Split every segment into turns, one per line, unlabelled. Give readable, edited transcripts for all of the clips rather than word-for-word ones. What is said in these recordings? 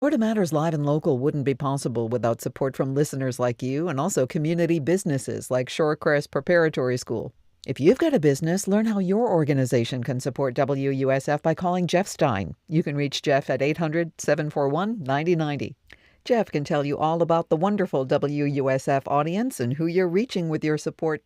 Florida Matters Live and Local wouldn't be possible without support from listeners like you and also community businesses like Shorecrest Preparatory School. If you've got a business, learn how your organization can support WUSF by calling Jeff Stein. You can reach Jeff at 800-741-9090. Jeff can tell you all about the wonderful WUSF audience and who you're reaching with your support.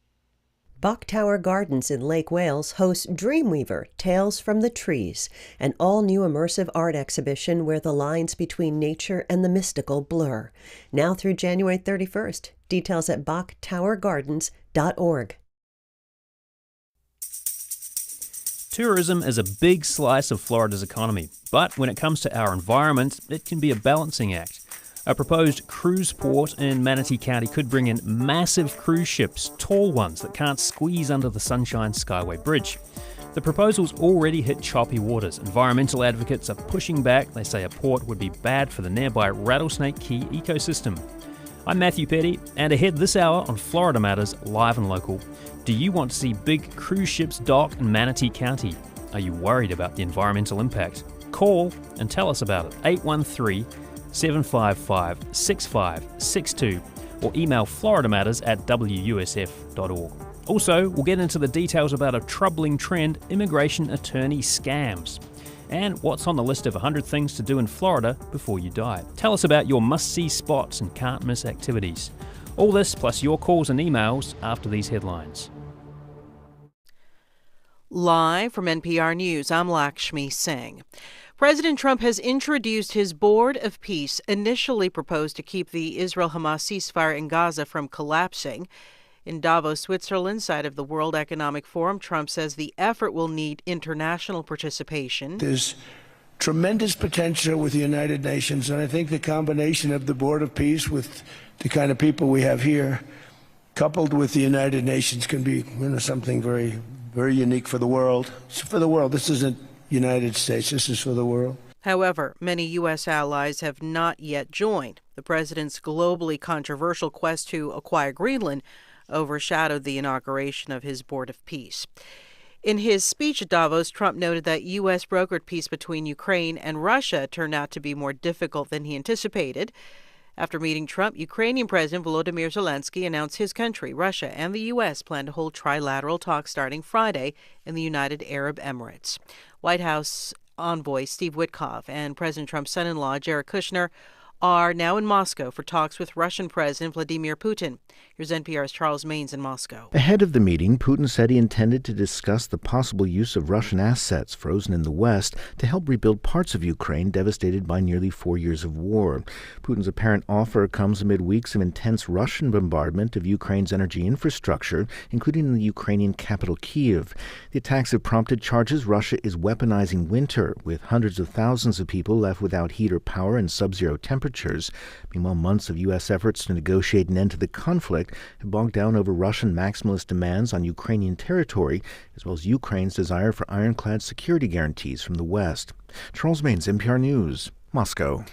Buck Tower Gardens in Lake Wales hosts Dreamweaver, Tales from the Trees, an all-new immersive art exhibition where the lines between nature and the mystical blur. Now through January 31st. Details at bucktowergardens.org.
Tourism is a big slice of Florida's economy, but when it comes to our environment, it can be a balancing act. A proposed cruise port in Manatee County could bring in massive cruise ships, tall ones that can't squeeze under the Sunshine Skyway Bridge. The proposal's already hit choppy waters. Environmental advocates are pushing back. They say a port would be bad for the nearby Rattlesnake Key ecosystem. I'm Matthew Petty, and ahead this hour on Florida Matters Live and Local. Do you want to see big cruise ships dock in Manatee County? Are you worried about the environmental impact? Call and tell us about it. 813-755-6562 or email floridamatters@wusf.org. Also, we'll get into the details about a troubling trend, immigration attorney scams, and what's on the list of 100 things to do in Florida before you die. Tell us about your must-see spots and can't-miss activities. All this plus your calls and emails after these headlines.
Live from NPR News, I'm Lakshmi Singh. President Trump has introduced his Board of Peace, initially proposed to keep the Israel-Hamas ceasefire in Gaza from collapsing. In Davos, Switzerland, site of the World Economic Forum, Trump says the effort will need international participation.
There's tremendous potential with the United Nations, and I think the combination of the Board of Peace with the kind of people we have here, coupled with the United Nations, can be something very, very unique for the world. It's for the world. This isn't United States. This is for the world.
However, many U.S. allies have not yet joined. The president's globally controversial quest to acquire Greenland overshadowed the inauguration of his Board of Peace. In his speech at Davos, Trump noted that U.S. brokered peace between Ukraine and Russia turned out to be more difficult than he anticipated. After meeting Trump, Ukrainian President Volodymyr Zelensky announced his country, Russia, and the U.S. plan to hold trilateral talks starting Friday in the United Arab Emirates. White House envoy Steve Witkoff and President Trump's son-in-law, Jared Kushner, are now in Moscow for talks with Russian President Vladimir Putin. Here's NPR's Charles Maines in Moscow.
Ahead of the meeting, Putin said he intended to discuss the possible use of Russian assets frozen in the West to help rebuild parts of Ukraine devastated by nearly 4 years of war. Putin's apparent offer comes amid weeks of intense Russian bombardment of Ukraine's energy infrastructure, including in the Ukrainian capital, Kyiv. The attacks have prompted charges Russia is weaponizing winter, with hundreds of thousands of people left without heat or power and sub-zero temperatures. Meanwhile, months of U.S. efforts to negotiate an end to the conflict have bogged down over Russian maximalist demands on Ukrainian territory, as well as Ukraine's desire for ironclad security guarantees from the West. Charles Maines, NPR News, Moscow.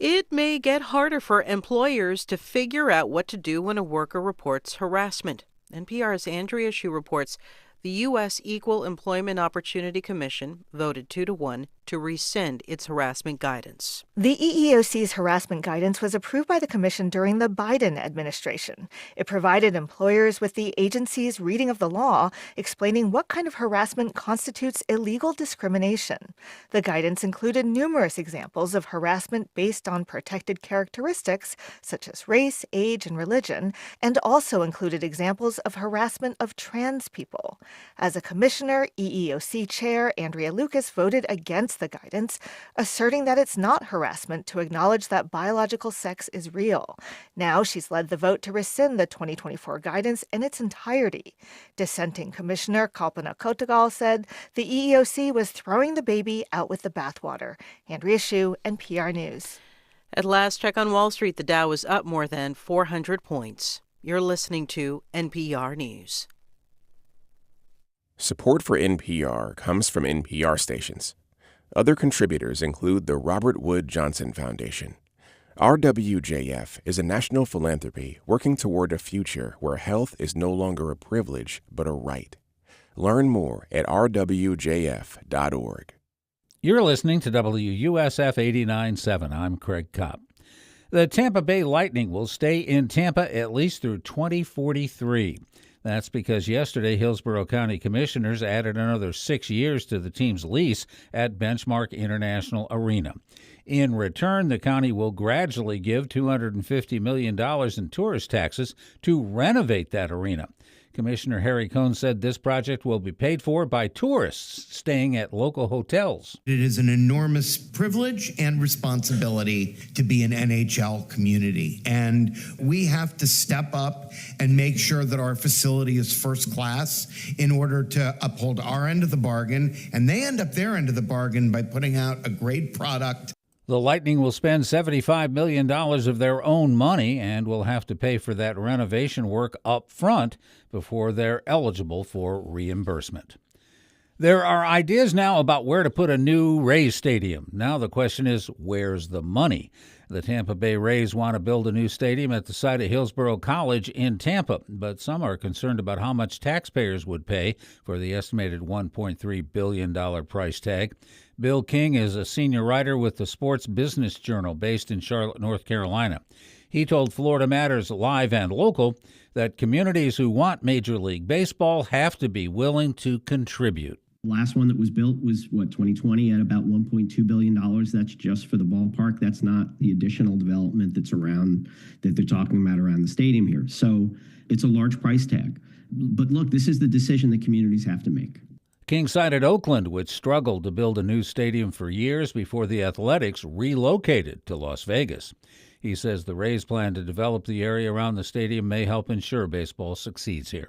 It may get harder for employers to figure out what to do when a worker reports harassment. NPR's Andrea Hsu reports the U.S. Equal Employment Opportunity Commission voted 2-1 to rescind its harassment guidance.
The EEOC's harassment guidance was approved by the commission during the Biden administration. It provided employers with the agency's reading of the law, explaining what kind of harassment constitutes illegal discrimination. The guidance included numerous examples of harassment based on protected characteristics, such as race, age, and religion, and also included examples of harassment of trans people. As a commissioner, EEOC Chair Andrea Lucas voted against the guidance, asserting that it's not harassment to acknowledge that biological sex is real. Now she's led the vote to rescind the 2024 guidance in its entirety. Dissenting Commissioner Kalpana Kotagal said the EEOC was throwing the baby out with the bathwater. Andrea Hsu, NPR News.
At last check on Wall Street, the Dow was up more than 400 points. You're listening to NPR News.
Support for NPR comes from NPR stations. Other contributors include the Robert Wood Johnson Foundation. RWJF is a national philanthropy working toward a future where health is no longer a privilege but a right. Learn more at rwjf.org.
You're listening to WUSF 89.7. I'm Craig Kopp. The Tampa Bay Lightning will stay in Tampa at least through 2043. That's because yesterday Hillsborough County Commissioners added another 6 years to the team's lease at Benchmark International Arena. In return, the county will gradually give $250 million in tourist taxes to renovate that arena. Commissioner Harry Cohn said this project will be paid for by tourists staying at local hotels.
It is an enormous privilege and responsibility to be an NHL community. And we have to step up and make sure that our facility is first class in order to uphold our end of the bargain. And they end up their end of the bargain by putting out a great product.
The Lightning will spend $75 million of their own money and will have to pay for that renovation work up front before they're eligible for reimbursement. There are ideas now about where to put a new Rays stadium. Now the question is, where's the money? The Tampa Bay Rays want to build a new stadium at the site of Hillsborough College in Tampa, but some are concerned about how much taxpayers would pay for the estimated $1.3 billion price tag. Bill King is a senior writer with the Sports Business Journal based in Charlotte, North Carolina. He told Florida Matters Live and Local that communities who want Major League Baseball have to be willing to contribute.
The last one that was built was, 2020 at about $1.2 billion. That's just for the ballpark. That's not the additional development that's around, that they're talking about around the stadium here. So it's a large price tag. But look, this is the decision that communities have to make.
King cited Oakland, which struggled to build a new stadium for years before the Athletics relocated to Las Vegas. He says the Rays plan to develop the area around the stadium may help ensure baseball succeeds here.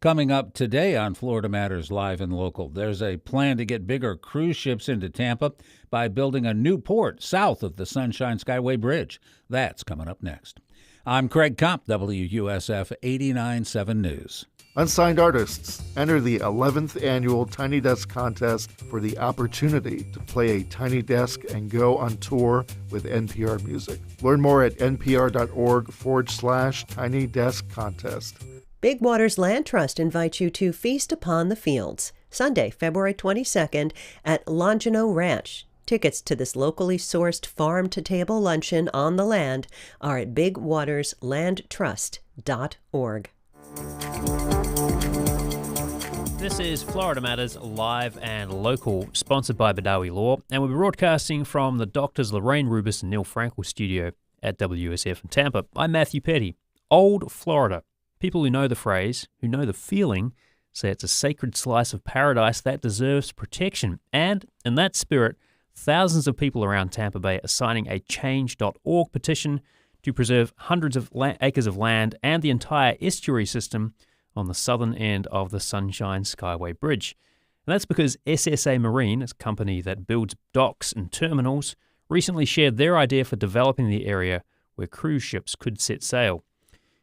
Coming up today on Florida Matters Live and Local, there's a plan to get bigger cruise ships into Tampa by building a new port south of the Sunshine Skyway Bridge. That's coming up next. I'm Craig Kopp, WUSF 89.7 News.
Unsigned artists, enter the 11th annual Tiny Desk contest for the opportunity to play a tiny desk and go on tour with NPR Music. Learn more at npr.org/Tiny Desk Contest.
Big Waters Land Trust invites you to Feast Upon the Fields, Sunday, February 22nd at Longino Ranch. Tickets to this locally sourced farm-to-table luncheon on the land are at bigwaterslandtrust.org.
This is Florida Matters Live and Local, sponsored by Badawi Law, and we're broadcasting from the Doctors Lorraine Rubis and Neil Frankel studio at WUSF in Tampa. I'm Matthew Petty. Old Florida. People who know the phrase, who know the feeling, say it's a sacred slice of paradise that deserves protection. And in that spirit, thousands of people around Tampa Bay are signing a change.org petition to preserve hundreds of acres of land and the entire estuary system on the southern end of the Sunshine Skyway Bridge. And that's because SSA Marine, a company that builds docks and terminals, recently shared their idea for developing the area where cruise ships could set sail.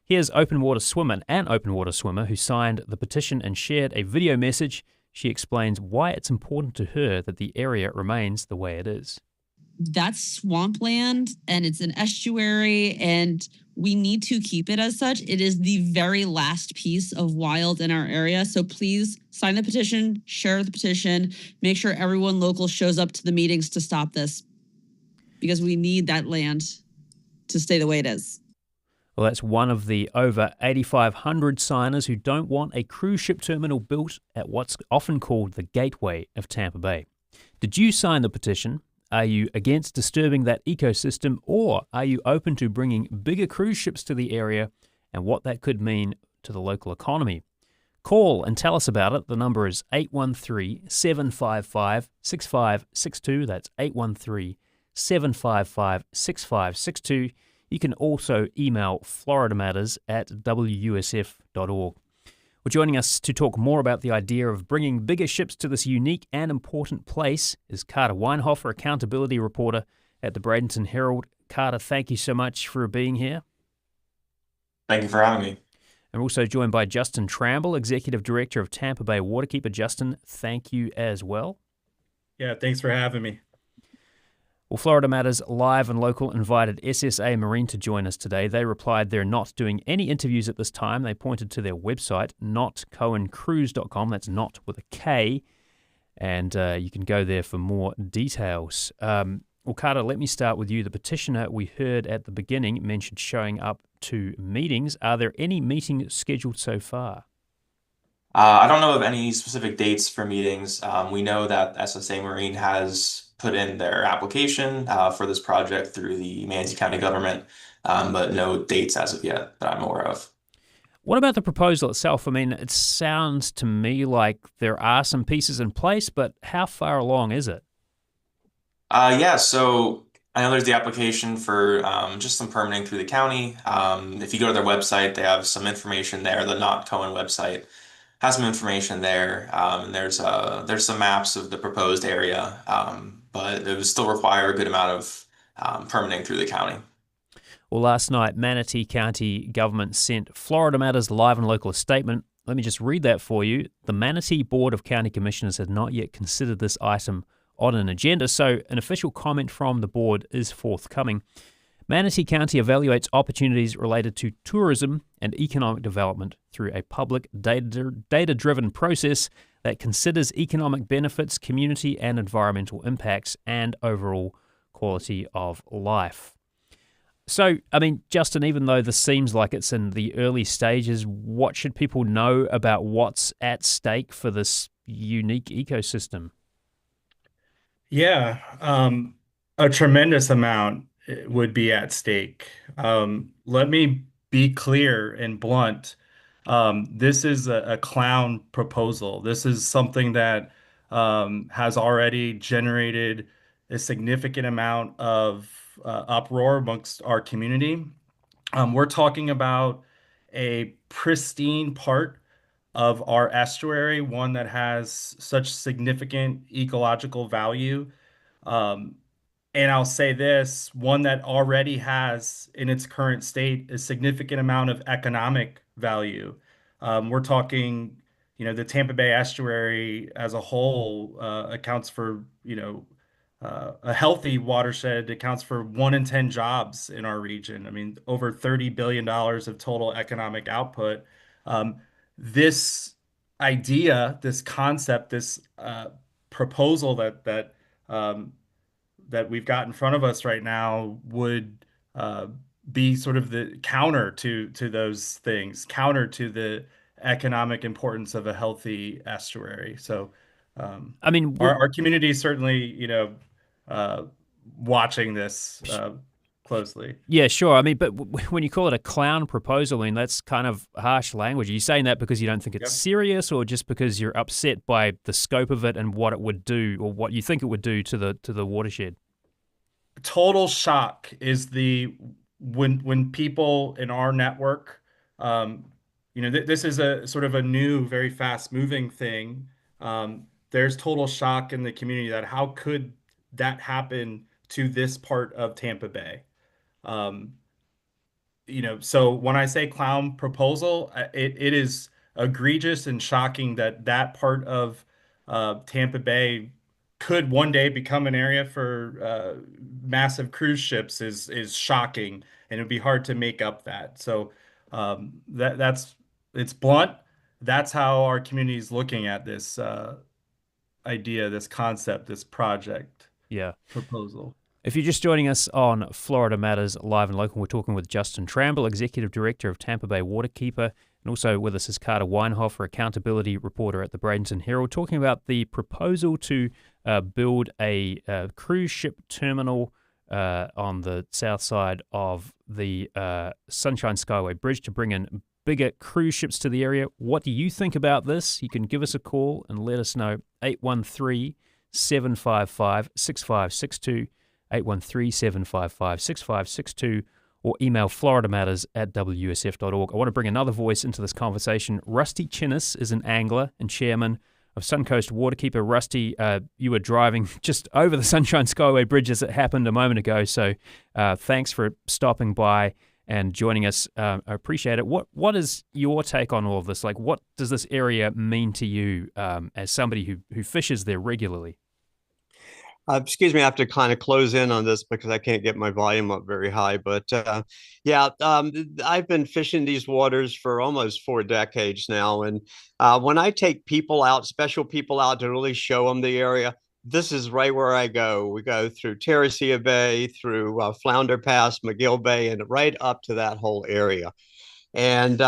Here's an open water swimmer who signed the petition and shared a video message. She explains why it's important to her that the area remains the way it is.
That's swampland and it's an estuary and we need to keep it as such. It is the very last piece of wild in our area. So please sign the petition, share the petition, make sure everyone local shows up to the meetings to stop this because we need that land to stay the way it is.
Well, that's one of the over 8,500 signers who don't want a cruise ship terminal built at what's often called the gateway of Tampa Bay. Did you sign the petition? Are you against disturbing that ecosystem, or are you open to bringing bigger cruise ships to the area and what that could mean to the local economy? Call and tell us about it. The number is 813-755-6562. That's 813-755-6562. You can also email FloridaMatters@WUSF.org. Well, joining us to talk more about the idea of bringing bigger ships to this unique and important place is Carter Weinhofer, accountability reporter at the Bradenton Herald. Carter, thank you so much for being here.
Thank you for having me.
And we're also joined by Justin Tramble, Executive Director of Tampa Bay Waterkeeper. Justin, thank you as well.
Yeah, thanks for having me.
Well, Florida Matters Live and Local invited SSA Marine to join us today. They replied they're not doing any interviews at this time. They pointed to their website, notcohencruise.com. That's not with a K. and you can go there for more details. Well, Carter, let me start with you. The petitioner we heard at the beginning mentioned showing up to meetings. Are there any meetings scheduled so far?
I don't know of any specific dates for meetings. We know that SSA Marine has put in their application for this project through the Manatee County government, but no dates as of yet that I'm aware of.
What about the proposal itself? I mean, it sounds to me like there are some pieces in place, but how far along is it?
Yeah, so I know there's the application for just some permitting through the county. If you go to their website, they have some information there. The Not Cohen website has some information there. And there's some maps of the proposed area, but it would still require a good amount of permitting through the county.
Well, last night, Manatee County government sent Florida Matters live and local a statement. Let me just read that for you. The Manatee Board of County Commissioners had not yet considered this item on an agenda, so an official comment from the board is forthcoming. Manatee County evaluates opportunities related to tourism and economic development through a public data-driven process that considers economic benefits, community and environmental impacts, and overall quality of life. So, I mean, Justin, even though this seems like it's in the early stages, what should people know about what's at stake for this unique ecosystem?
Yeah, a tremendous amount would be at stake. Let me be clear and blunt. This is a clown proposal. This is something that has already generated a significant amount of uproar amongst our community. We're talking about a pristine part of our estuary, one that has such significant ecological value. And I'll say this, one that already has in its current state a significant amount of economic value. We're talking, the Tampa Bay estuary as a whole accounts for, a healthy watershed accounts for 1 in 10 jobs in our region. I mean, over $30 billion of total economic output. This idea, this concept, this proposal that we've got in front of us right now would be sort of the counter to those things, counter to the economic importance of a healthy estuary. So,
I mean,
our community is certainly, watching this closely.
Yeah, sure. I mean, but when you call it a clown proposal, I mean, that's kind of harsh language. Are you saying that because you don't think it's serious, or just because you're upset by the scope of it and what it would do, or what you think it would do to the watershed?
Total shock is when people in our network, this is a sort of a new, very fast moving thing. There's total shock in the community that how could that happen to this part of Tampa Bay? So when I say clown proposal, it is egregious and shocking that part of Tampa Bay could one day become an area for massive cruise ships is shocking, and it'd be hard to make up that. So it's blunt. That's how our community is looking at this idea, this concept, this project. Proposal.
If you're just joining us on Florida Matters Live and Local, we're talking with Justin Tramble, Executive Director of Tampa Bay Waterkeeper, and also with us is Carter Weinhofer, Accountability Reporter at the Bradenton Herald, talking about the proposal to build a cruise ship terminal on the south side of the Sunshine Skyway Bridge to bring in bigger cruise ships to the area. What do you think about this? You can give us a call and let us know. 813-755-6562, 813-755-6562, or email floridamatters@wusf.org. I want to bring another voice into this conversation. Rusty Chinnis is an angler and chairman of Suncoast Waterkeeper. Rusty, you were driving just over the Sunshine Skyway Bridge as it happened a moment ago, so thanks for stopping by and joining us. I appreciate it. What is your take on all of this? Like, what does this area mean to you as somebody who fishes there regularly?
Excuse me, I have to kind of close in on this because I can't get my volume up very high. But I've been fishing these waters for almost 4 decades now. And when I take people out, special people out to really show them the area, this is right where I go. We go through Terracea Bay, through Flounder Pass, McGill Bay, and right up to that whole area. And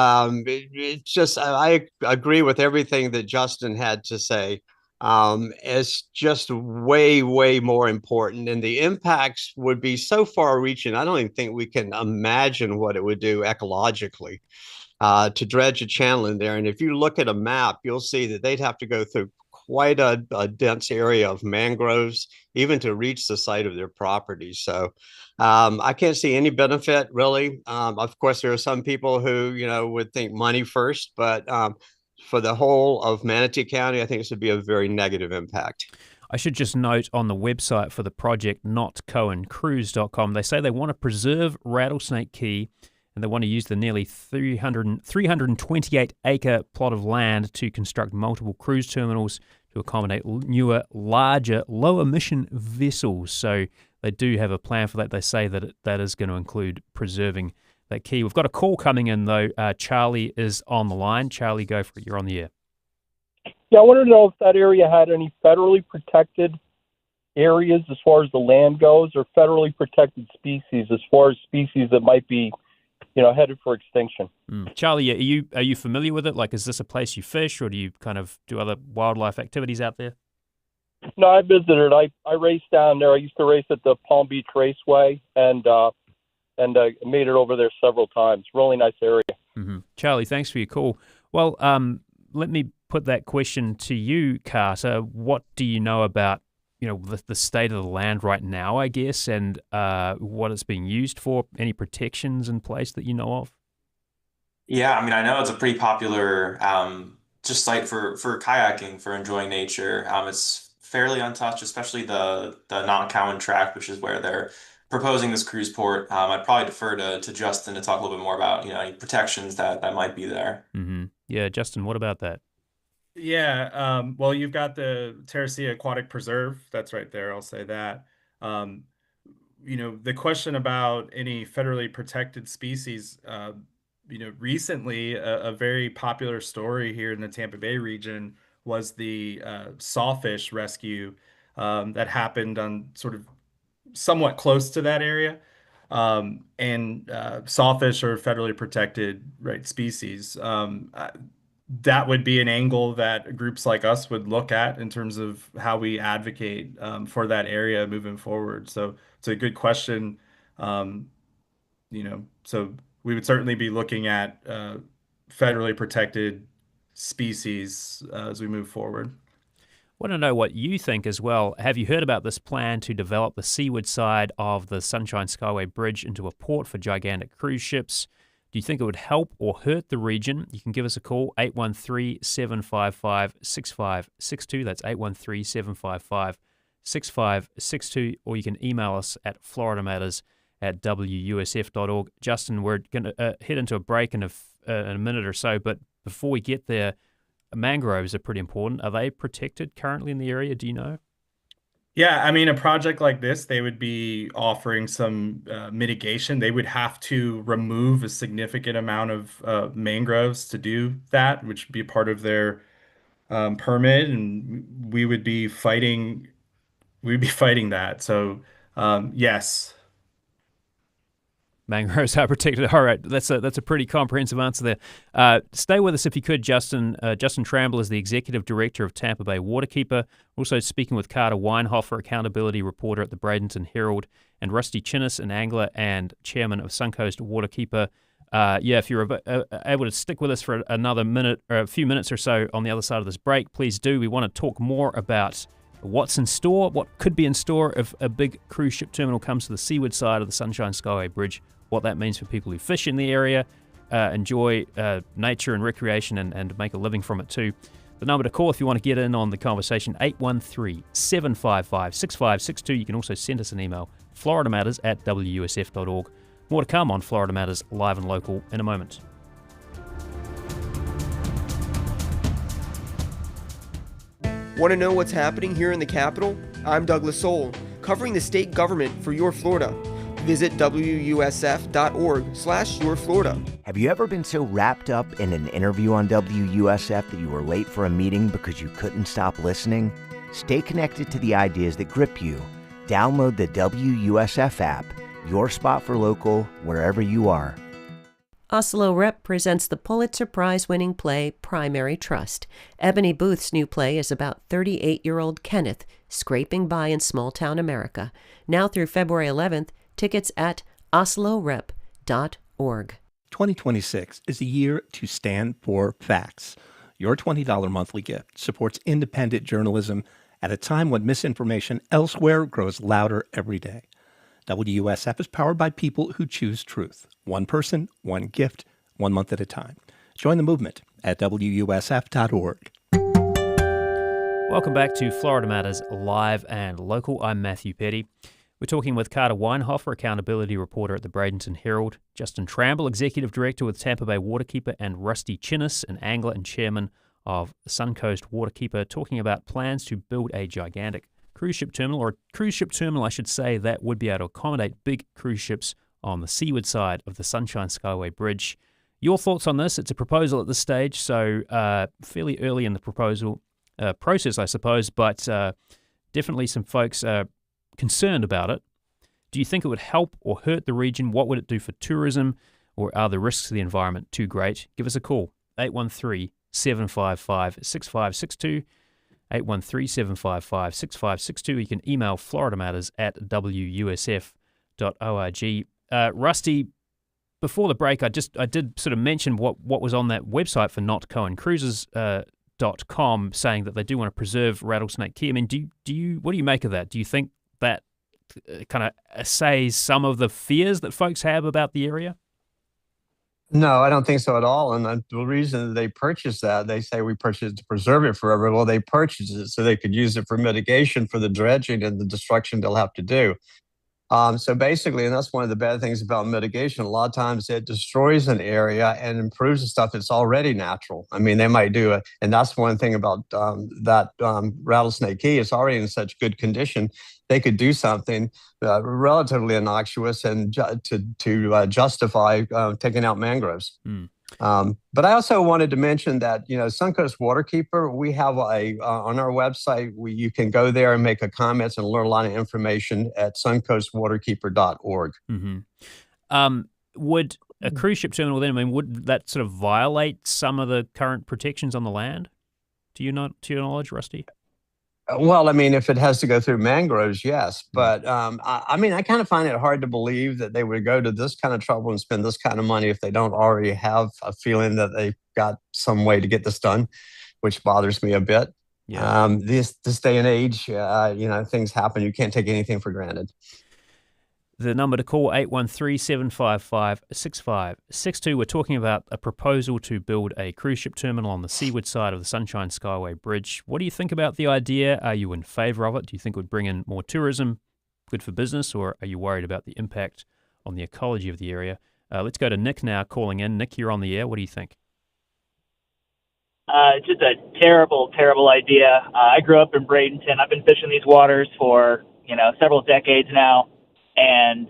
it's just, I agree with everything that Justin had to say. It's just way, way more important. And the impacts would be so far reaching. I don't even think we can imagine what it would do ecologically to dredge a channel in there. And if you look at a map, you'll see that they'd have to go through quite a dense area of mangroves, even to reach the site of their property. So I can't see any benefit, really. Of course, there are some people who, would think money first, but for the whole of Manatee County, I think this would be a very negative impact.
I should just note on the website for the project, notcohencruise.com, they say they want to preserve Rattlesnake Key, and they want to use the nearly 328-acre plot of land to construct multiple cruise terminals to accommodate newer, larger, low-emission vessels. So they do have a plan for that. They say that that is going to include preserving that key. We've got a call coming in, though. Charlie is on the line. Charlie, go for it. You're on the air.
Yeah, I wanted to know if that area had any federally protected areas as far as the land goes, or federally protected species as far as species that might be, headed for extinction.
Charlie, are you familiar with it? Like, is this a place you fish, or do you kind of do other wildlife activities out there?
No, I visited. I raced down there. I used to race at the Palm Beach Raceway, and made it over there several times. Really nice area.
Mm-hmm. Charlie, thanks for your call. Well, let me put that question to you, Carter. What do you know about the state of the land right now, I guess, and what it's being used for? Any protections in place that you know of?
Yeah, I mean, I know it's a pretty popular just site for kayaking, for enjoying nature. It's fairly untouched, especially the Not Cowan tract, which is where they're proposing this cruise port. I'd probably defer to Justin to talk a little bit more about any protections that might be there.
Mm-hmm. Yeah, Justin, what about that?
Yeah, well, you've got the Terracea Aquatic Preserve. That's right there. I'll say that. The question about any federally protected species, recently a very popular story here in the Tampa Bay region was the sawfish rescue that happened on sort of somewhat close to that area. And sawfish are federally protected, right, species. That would be an angle that groups like us would look at in terms of how we advocate for that area moving forward. So it's a good question. So we would certainly be looking at federally protected species as we move forward.
Want to know what you think as well. Have you heard about this plan to develop the seaward side of the Sunshine Skyway Bridge into a port for gigantic cruise ships? Do you think it would help or hurt the region? You can give us a call, 813-755-6562. That's 813-755-6562. Or you can email us at FloridaMatters@WUSF.org. Justin, we're going to head into a break in a minute or so, but before we get there, mangroves are pretty important. Are they protected currently in the area? Do you know?
Yeah, I mean, a project like this, they would be offering some mitigation. They would have to remove a significant amount of mangroves to do that, which would be part of their permit, and we would be fighting. We'd be fighting that. So, yes.
Mangroves are protected. All right, that's a pretty comprehensive answer there. Stay with us if you could, Justin. Justin Tramble is the Executive Director of Tampa Bay Waterkeeper. Also speaking with Carter Weinhofer, Accountability Reporter at the Bradenton Herald, and Rusty Chinnis, an angler and Chairman of Suncoast Waterkeeper. If you're able to stick with us for another minute or a few minutes or so on the other side of this break, please do. We want to talk more about what's in store, what could be in store if a big cruise ship terminal comes to the seaward side of the Sunshine Skyway Bridge, what that means for people who fish in the area, enjoy nature and recreation, and make a living from it too. The number to call if you want to get in on the conversation, 813-755-6562. You can also send us an email, FloridaMatters@WUSF.org. More to come on Florida Matters Live and Local in a moment.
Want to know what's happening here in the Capitol? I'm Douglas Soul, covering the state government for Your Florida. Visit WUSF.org/YourFlorida.
Have you ever been so wrapped up in an interview on WUSF that you were late for a meeting because you couldn't stop listening? Stay connected to the ideas that grip you. Download the WUSF app, your spot for local, wherever you are.
Oslo Rep presents the Pulitzer Prize-winning play Primary Trust. Ebony Booth's new play is about 38-year-old Kenneth scraping by in small-town America. Now through February 11th, tickets at oslorep.org.
2026 is a year to stand for facts. Your $20 monthly gift supports independent journalism at a time when misinformation elsewhere grows louder every day. WUSF is powered by people who choose truth. One person, one gift, 1 month at a time. Join the movement at WUSF.org.
Welcome back to Florida Matters Live and Local. I'm Matthew Petty. We're talking with Carter Weinhofer, accountability reporter at the Bradenton Herald, Justin Tramble, executive director with Tampa Bay Waterkeeper, and Rusty Chinnis, an angler and chairman of Suncoast Waterkeeper, talking about plans to build a gigantic cruise ship terminal, or a cruise ship terminal, I should say, that would be able to accommodate big cruise ships on the seaward side of the Sunshine Skyway Bridge. Your thoughts on this? It's a proposal at this stage, so fairly early in the proposal process, I suppose, but definitely some folks are concerned about it. Do you think it would help or hurt the region? What would it do for tourism, or are the risks to the environment too great? Give us a call, 813-755-6562. 813-755-6562. You can email FloridaMatters at WUSF.org. Rusty, before the break, I did sort of mention what was on that website for notcohencruises.com, saying that they do want to preserve Rattlesnake Key. I mean, what do you make of that? Do you think that kind of assays some of the fears that folks have about the area?
No, I don't think so at all. And the reason they purchased that, they say we purchased it to preserve it forever. Well, they purchased it so they could use it for mitigation for the dredging and the destruction they'll have to do. So basically, and that's one of the bad things about mitigation, a lot of times it destroys an area and improves the stuff that's already natural. I mean, they might do it. And that's one thing about Rattlesnake Key. It's already in such good condition. They could do something relatively innocuous and to justify taking out mangroves. But I also wanted to mention that, Suncoast Waterkeeper, we have on our website, you can go there and make a comments and learn a lot of information at suncoastwaterkeeper.org.
Mm-hmm. Would a cruise ship terminal then, would that sort of violate some of the current protections on the land? To your knowledge, Rusty?
Well, if it has to go through mangroves, yes. But I kind of find it hard to believe that they would go to this kind of trouble and spend this kind of money if they don't already have a feeling that they've got some way to get this done, which bothers me a bit.
Yeah.
This day and age, things happen. You can't take anything for granted.
The number to call, 813-755-6562. We're talking about a proposal to build a cruise ship terminal on the seaward side of the Sunshine Skyway Bridge. What do you think about the idea? Are you in favor of it? Do you think it would bring in more tourism, good for business, or are you worried about the impact on the ecology of the area? Let's go to Nick now calling in. Nick, you're on the air. What do you think?
It's just a terrible, terrible idea. I grew up in Bradenton. I've been fishing these waters for, several decades now. And,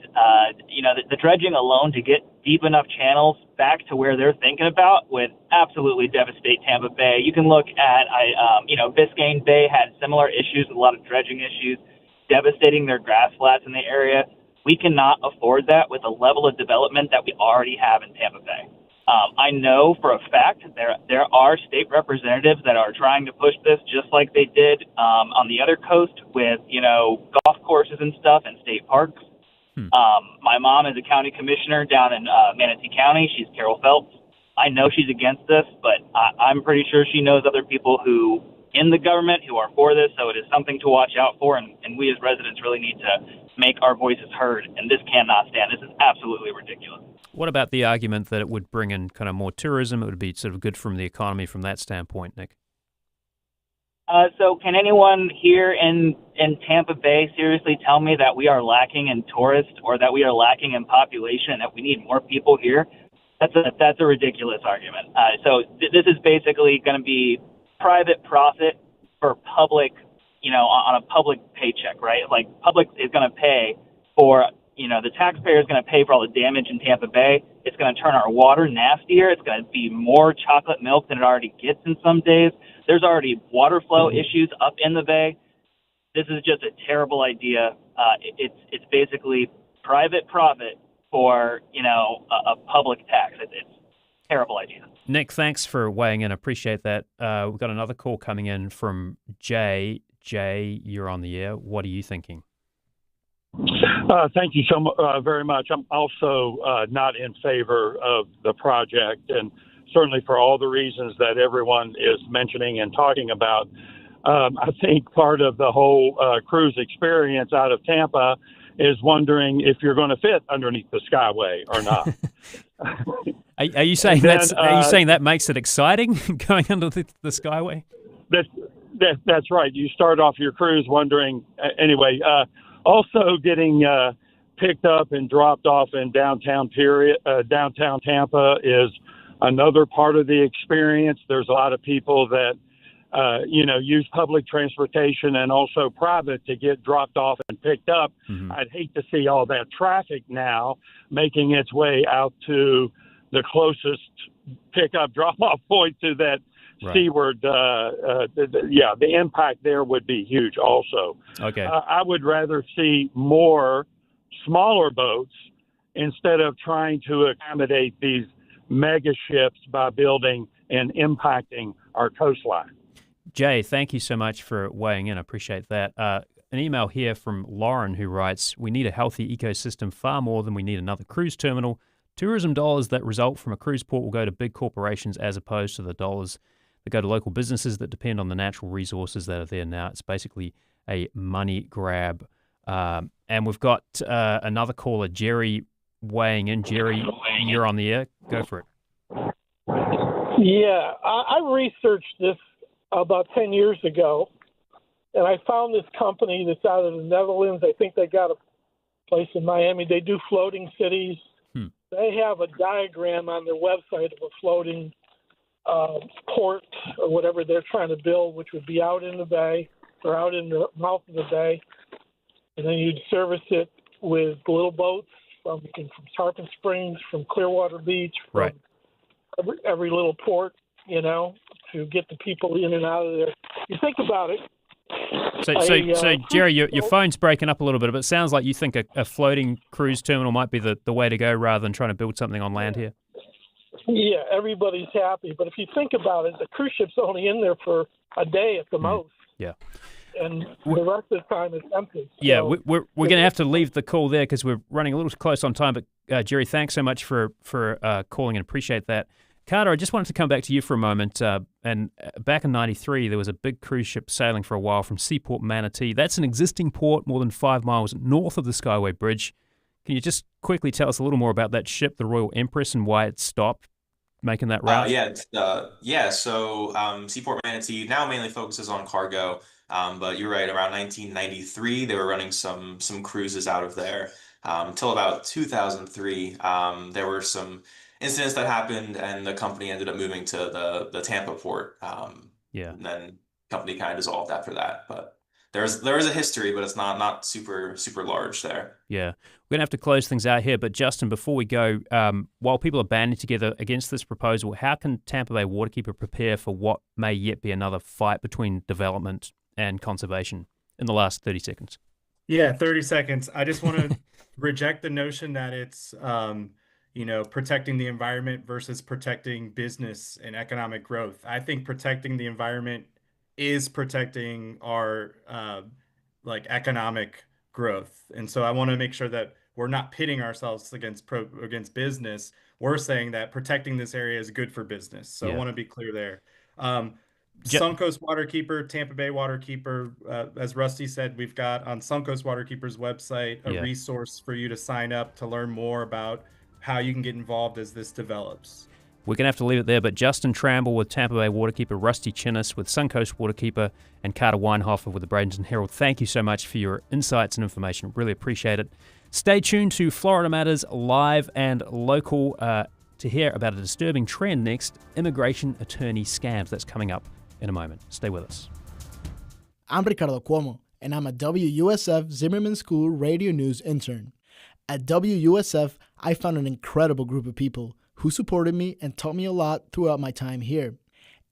the dredging alone to get deep enough channels back to where they're thinking about would absolutely devastate Tampa Bay. You can look at, Biscayne Bay had similar issues, a lot of dredging issues, devastating their grass flats in the area. We cannot afford that with the level of development that we already have in Tampa Bay. I know for a fact there are state representatives that are trying to push this just like they did on the other coast with, golf courses and stuff and state parks. My mom is a county commissioner down in Manatee County. She's Carol Phelps. I know she's against this, but I'm pretty sure she knows other people who in the government who are for this, so it is something to watch out for, and we as residents really need to make our voices heard, and this cannot stand. This is absolutely ridiculous.
What about the argument that it would bring in kind of more tourism? It would be sort of good from the economy from that standpoint, Nick?
So can anyone here in Tampa Bay seriously tell me that we are lacking in tourists or that we are lacking in population and that we need more people here? That's a ridiculous argument. So this is basically going to be private profit for public on a public paycheck, right? Like, public is going to pay for, the taxpayer is going to pay for all the damage in Tampa Bay. It's going to turn our water nastier. It's going to be more chocolate milk than it already gets in some days. There's already water flow issues up in the bay. This is just a terrible idea. It's basically private profit for, a public tax. It's a terrible idea.
Nick, thanks for weighing in. I appreciate that. We've got another call coming in from Jay. Jay, you're on the air. What are you thinking?
Thank you very much. I'm also not in favor of the project, and certainly for all the reasons that everyone is mentioning and talking about. I think part of the whole cruise experience out of Tampa is wondering if you're going to fit underneath the Skyway or not.
Are you saying that makes it exciting going under the Skyway?
That's right. You start off your cruise wondering. Anyway, also getting picked up and dropped off in downtown Tampa is another part of the experience. There's a lot of people that use public transportation and also private to get dropped off and picked up. Mm-hmm. I'd hate to see all that traffic now making its way out to the closest pickup drop-off point to that seaward. The impact there would be huge also.
Okay.
I would rather see more smaller boats instead of trying to accommodate these mega ships by building and impacting our coastline.
Jay, thank you so much for weighing in. I appreciate that. An email here from Lauren who writes, we need a healthy ecosystem far more than we need another cruise terminal. Tourism dollars that result from a cruise port will go to big corporations as opposed to the dollars that go to local businesses that depend on the natural resources that are there now. It's basically a money grab. And we've got another caller, Jerry, weighing in. Jerry, you're on the air. Go for it.
Yeah, I researched this about 10 years ago, and I found this company that's out of the Netherlands. I think they got a place in Miami. They do floating cities. They have a diagram on their website of a floating port or whatever they're trying to build, which would be out in the bay or out in the mouth of the bay. And then you'd service it with little boats from Tarpon Springs, from Clearwater Beach, from every little port, to get the people in and out of there. You think about it.
So Jerry, your phone's breaking up a little bit, but it sounds like you think a floating cruise terminal might be the way to go rather than trying to build something on land here.
Yeah, everybody's happy. But if you think about it, the cruise ship's only in there for a day at the most.
Yeah.
And the rest of the time it's empty.
Yeah, we're going to have to leave the call there because we're running a little close on time. But Jerry, thanks so much for calling and appreciate that. Carter, I just wanted to come back to you for a moment. And back in '93, there was a big cruise ship sailing for a while from Seaport Manatee. That's an existing port more than 5 miles north of the Skyway Bridge. Can you just quickly tell us a little more about that ship, the Royal Empress, and why it stopped making that route?
So Seaport Manatee now mainly focuses on cargo. But you're right, around 1993, they were running some cruises out of there. Till about 2003, there were some incidents that happened, and the company ended up moving to the Tampa port. And then the company kind of dissolved after that. But there is a history, but it's not super large there.
Yeah, we're gonna have to close things out here. But Justin, before we go, while people are banding together against this proposal, how can Tampa Bay Waterkeeper prepare for what may yet be another fight between development and conservation in the last 30 seconds?
Yeah, 30 seconds. I just want to reject the notion that it's protecting the environment versus protecting business and economic growth. I think protecting the environment is protecting our economic growth. And so I want to make sure that we're not pitting ourselves against business. We're saying that protecting this area is good for business. So I want to be clear there. Suncoast Waterkeeper, Tampa Bay Waterkeeper, as Rusty said, we've got on Suncoast Waterkeeper's website a resource for you to sign up to learn more about how you can get involved as this develops.
We're going to have to leave it there, but Justin Tramble with Tampa Bay Waterkeeper, Rusty Chinnis with Suncoast Waterkeeper, and Carter Weinhofer with the Bradenton Herald, thank you so much for your insights and information. Really appreciate it. Stay tuned to Florida Matters live and local to hear about a disturbing trend next, immigration attorney scams. That's coming up in a moment. Stay with us.
I'm Ricardo Cuomo, and I'm a WUSF Zimmerman School Radio News intern. At WUSF, I found an incredible group of people who supported me and taught me a lot throughout my time here.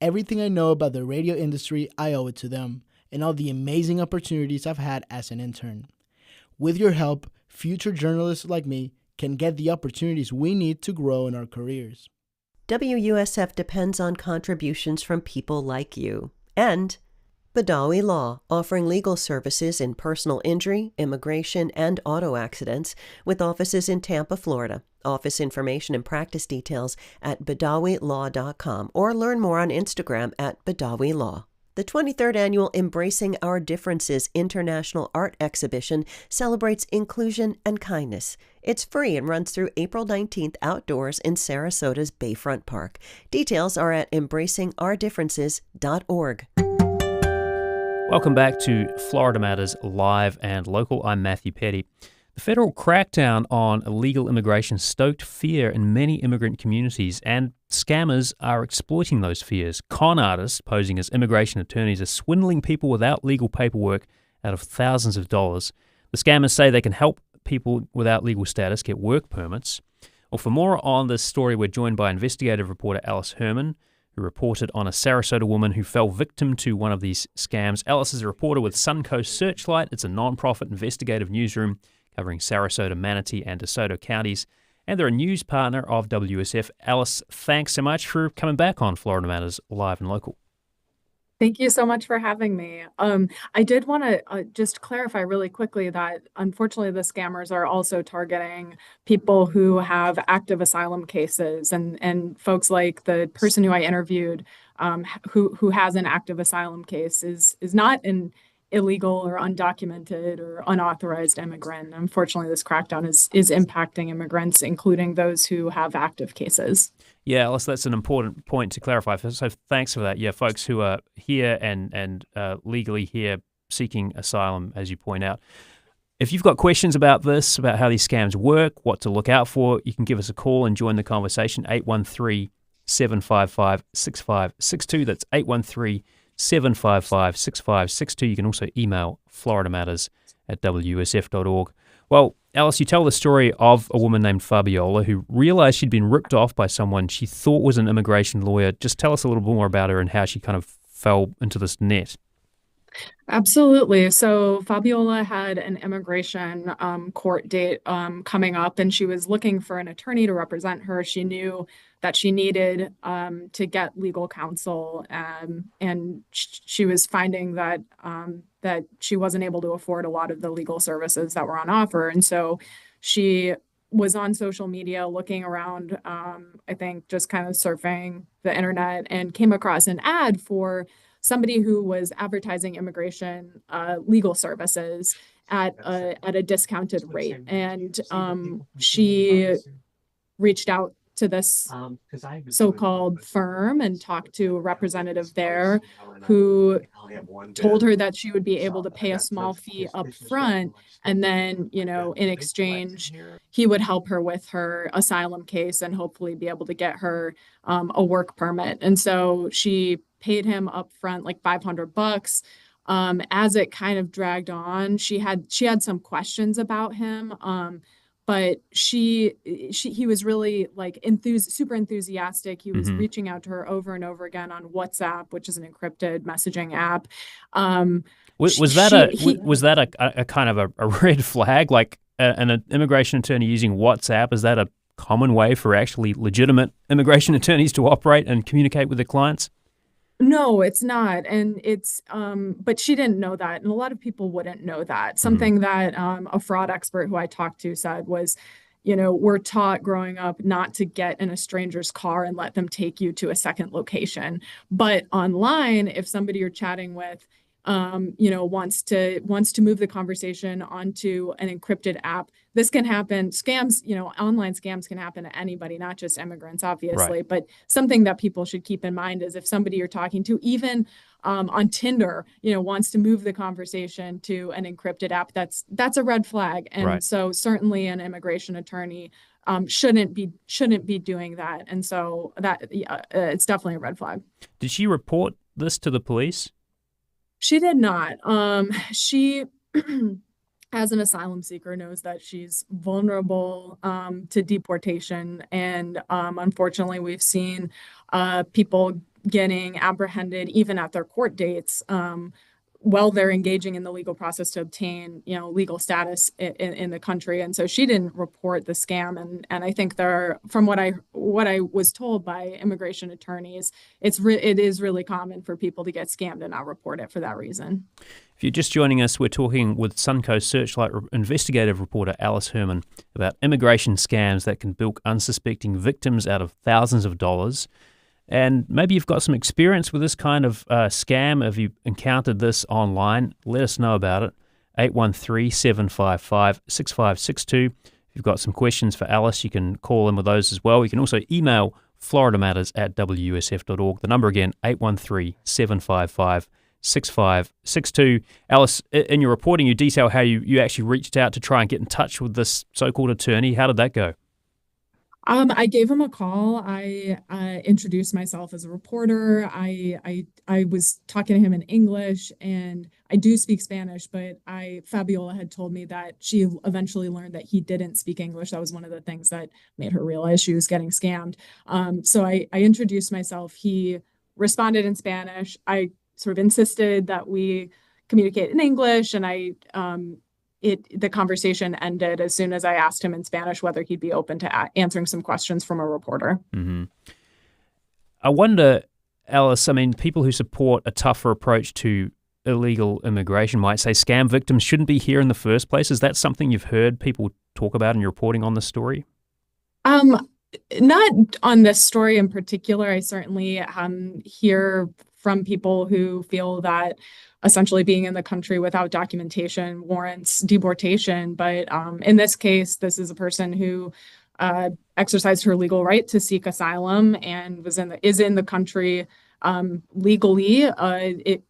Everything I know about the radio industry, I owe it to them, and all the amazing opportunities I've had as an intern. With your help, future journalists like me can get the opportunities we need to grow in our careers.
WUSF depends on contributions from people like you. And Badawi Law, offering legal services in personal injury, immigration, and auto accidents, with offices in Tampa, Florida. Office information and practice details at badawilaw.com or learn more on Instagram at Badawi Law. The 23rd annual Embracing Our Differences International Art Exhibition celebrates inclusion and kindness. It's free and runs through April 19th outdoors in Sarasota's Bayfront Park. Details are at embracingourdifferences.org.
Welcome back to Florida Matters Live and Local. I'm Matthew Petty. The federal crackdown on illegal immigration stoked fear in many immigrant communities, and scammers are exploiting those fears. Con artists posing as immigration attorneys are swindling people without legal paperwork out of thousands of dollars. The scammers say they can help people without legal status get work permits. Well, for more on this story, we're joined by investigative reporter Alice Herman, who reported on a Sarasota woman who fell victim to one of these scams. Alice is a reporter with Suncoast Searchlight. It's a non-profit investigative newsroom covering Sarasota, Manatee, and DeSoto counties. And they're a news partner of WSF. Alice, thanks so much for coming back on Florida Matters Live and Local.
Thank you so much for having me. I did want to just clarify really quickly that unfortunately the scammers are also targeting people who have active asylum cases, and folks like the person who I interviewed who has an active asylum case is not an illegal or undocumented or unauthorized immigrant. Unfortunately, this crackdown is impacting immigrants, including those who have active cases.
Yeah, Alice, that's an important point to clarify. So thanks for that. Yeah, folks who are here and legally here seeking asylum, as you point out. If you've got questions about this, about how these scams work, what to look out for, you can give us a call and join the conversation, 813-755-6562. That's 813-755-6562. You can also email floridamatters@wusf.org. Well, Alice, you tell the story of a woman named Fabiola who realized she'd been ripped off by someone she thought was an immigration lawyer. Just tell us a little bit more about her and how she kind of fell into this net.
Absolutely. So Fabiola had an immigration court date coming up, and she was looking for an attorney to represent her. She knew that she needed to get legal counsel, and she was finding that that she wasn't able to afford a lot of the legal services that were on offer. And so she was on social media looking around, I think just kind of surfing the internet, and came across an ad for somebody who was advertising immigration legal services at a discounted rate. And she reached out to this so-called firm and talked to a representative there who told her that she would be able to pay a small fee up front, and then, in exchange, he would help her with her asylum case and hopefully be able to get her a work permit. And so she paid him up front like $500. As it kind of dragged on, she had some questions about him. But he was really like super enthusiastic. He was reaching out to her over and over again on WhatsApp, which is an encrypted messaging app.
Was that a kind of a red flag, like an immigration attorney using WhatsApp? Is that a common way for actually legitimate immigration attorneys to operate and communicate with their clients?
No, it's not. And it's, but she didn't know that. And a lot of people wouldn't know that. Something that a fraud expert who I talked to said was, we're taught growing up not to get in a stranger's car and let them take you to a second location. But online, if somebody you're chatting with, wants to move the conversation onto an encrypted app, this can happen. Scams, online scams can happen to anybody, not just immigrants, obviously. Right. But something that people should keep in mind is if somebody you're talking to, even on Tinder, wants to move the conversation to an encrypted app, that's a red flag. And so certainly an immigration attorney shouldn't be doing that. And so that it's definitely a red flag.
Did she report this to the police?
She did not. She, as an asylum seeker, knows that she's vulnerable to deportation. And unfortunately, we've seen people getting apprehended even at their court dates while they're engaging in the legal process to obtain, legal status in the country. And so she didn't report the scam. And I think from what I was told by immigration attorneys, it is really common for people to get scammed and not report it for that reason.
If you're just joining us, we're talking with Suncoast Searchlight investigative reporter Alice Herman about immigration scams that can bilk unsuspecting victims out of thousands of dollars. And maybe you've got some experience with this kind of scam. Have you encountered this online? Let us know about it. 813-755-6562. If you've got some questions for Alice, you can call in with those as well. You can also email FloridaMatters@WUSF.org. The number again, 813-755-6562. Alice, in your reporting, you detail how you actually reached out to try and get in touch with this so-called attorney. How did that go?
I gave him a call. I introduced myself as a reporter. I was talking to him in English, and I do speak Spanish, but Fabiola had told me that she eventually learned that he didn't speak English. That was one of the things that made her realize she was getting scammed. So I introduced myself. He responded in Spanish. I sort of insisted that we communicate in English, and the conversation ended as soon as I asked him in Spanish whether he'd be open to answering some questions from a reporter.
Mm-hmm. I wonder, Alice, people who support a tougher approach to illegal immigration might say scam victims shouldn't be here in the first place. Is that something you've heard people talk about in your reporting on this story?
Not on this story in particular. I certainly hear from people who feel that essentially being in the country without documentation warrants deportation. But in this case, this is a person who exercised her legal right to seek asylum and is in the country legally.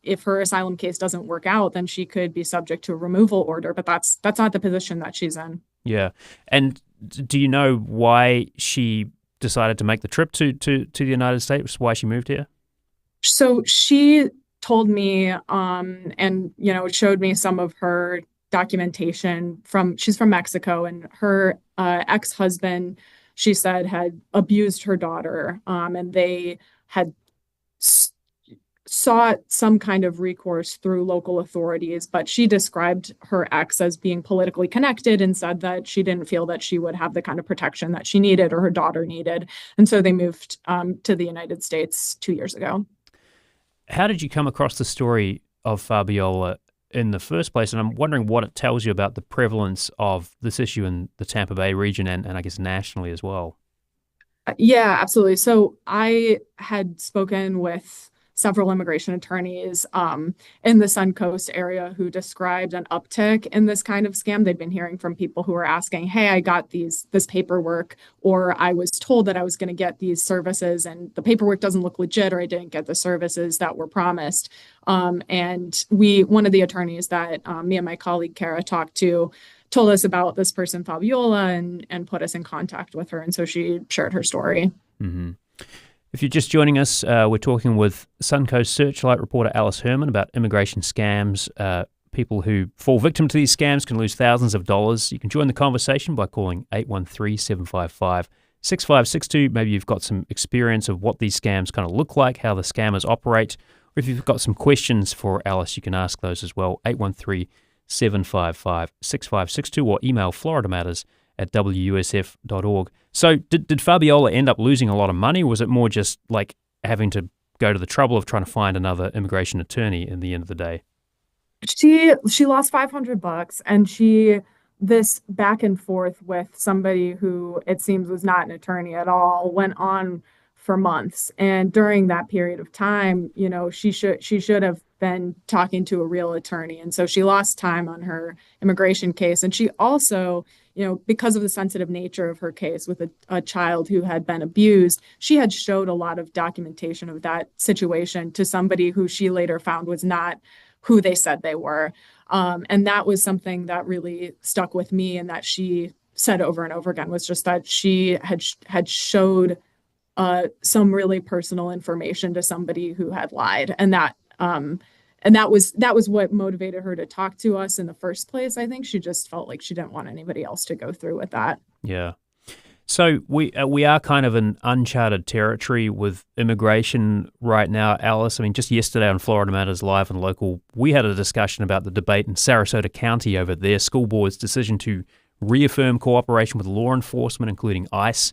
If her asylum case doesn't work out, then she could be subject to a removal order. But that's not the position that she's in.
Yeah. And do you know why she decided to make the trip to the United States, why she moved here?
So she told me and showed me some of her documentation she's from Mexico, and her ex-husband, she said, had abused her daughter, and they had sought some kind of recourse through local authorities, but she described her ex as being politically connected and said that she didn't feel that she would have the kind of protection that she needed or her daughter needed. And so they moved to the United States 2 years ago.
How did you come across the story of Fabiola in the first place? And I'm wondering what it tells you about the prevalence of this issue in the Tampa Bay region and I guess nationally as well.
Yeah, absolutely. So I had spoken with several immigration attorneys in the Suncoast area who described an uptick in this kind of scam. They'd been hearing from people who were asking, hey, I got this paperwork, or I was told that I was going to get these services and the paperwork doesn't look legit, or I didn't get the services that were promised. And one of the attorneys that me and my colleague Kara talked to told us about this person, Fabiola, and put us in contact with her. And so she shared her story.
Mm-hmm. If you're just joining us, we're talking with Suncoast Searchlight reporter Alice Herman about immigration scams. People who fall victim to these scams can lose thousands of dollars. You can join the conversation by calling 813-755-6562. Maybe you've got some experience of what these scams kind of look like, how the scammers operate. Or if you've got some questions for Alice, you can ask those as well. 813-755-6562 or email FloridaMatters@WUSF.org. So did Fabiola end up losing a lot of money, or was it more just like having to go to the trouble of trying to find another immigration attorney in the end of the day?
She lost $500, and this back and forth with somebody who it seems was not an attorney at all went on for months. And during that period of time, she should have been talking to a real attorney. And so she lost time on her immigration case. And she also, because of the sensitive nature of her case with a child who had been abused, she had showed a lot of documentation of that situation to somebody who she later found was not who they said they were. And that was something that really stuck with me, and that she said over and over again, was just that she had showed some really personal information to somebody who had lied. And that that was what motivated her to talk to us in the first place. I think she just felt like she didn't want anybody else to go through with that.
Yeah. So we are kind of in uncharted territory with immigration right now, Alice. I mean, just yesterday on Florida Matters Live and Local, we had a discussion about the debate in Sarasota County over their school board's decision to reaffirm cooperation with law enforcement, including ICE.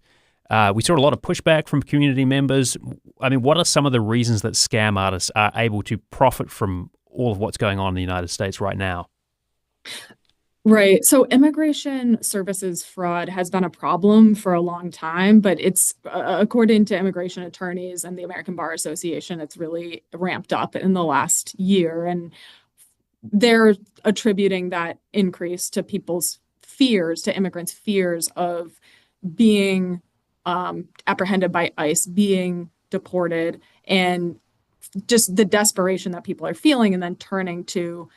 We saw a lot of pushback from community members. I mean, what are some of the reasons that scam artists are able to profit from all of what's going on in the United States right now?
Right. So immigration services fraud has been a problem for a long time, but it's according to immigration attorneys and the American Bar Association, it's really ramped up in the last year. And they're attributing that increase to people's fears, to immigrants' fears of being apprehended by ICE, being deported, and just the desperation that people are feeling, and then turning to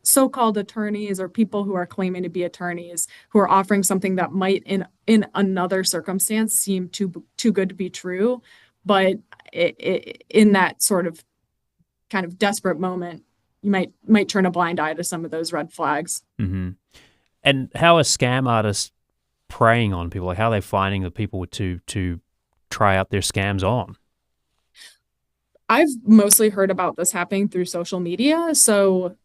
so-called attorneys or people who are claiming to be attorneys who are offering something that might in another circumstance seem too good to be true, but in that sort of kind of desperate moment, you might turn a blind eye to some of those red flags.
Mm-hmm. And how are scam artists preying on people? Like, how are they finding the people to try out their scams on?
I've mostly heard about this happening through social media. So,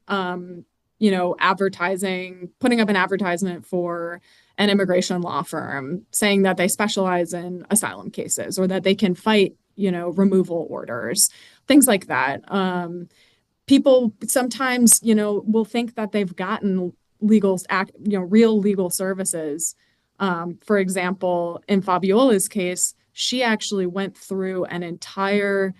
advertising, putting up an advertisement for an immigration law firm saying that they specialize in asylum cases or that they can fight, removal orders, things like that. People sometimes, will think that they've gotten real legal services. For example, in Fabiola's case, she actually went through an entire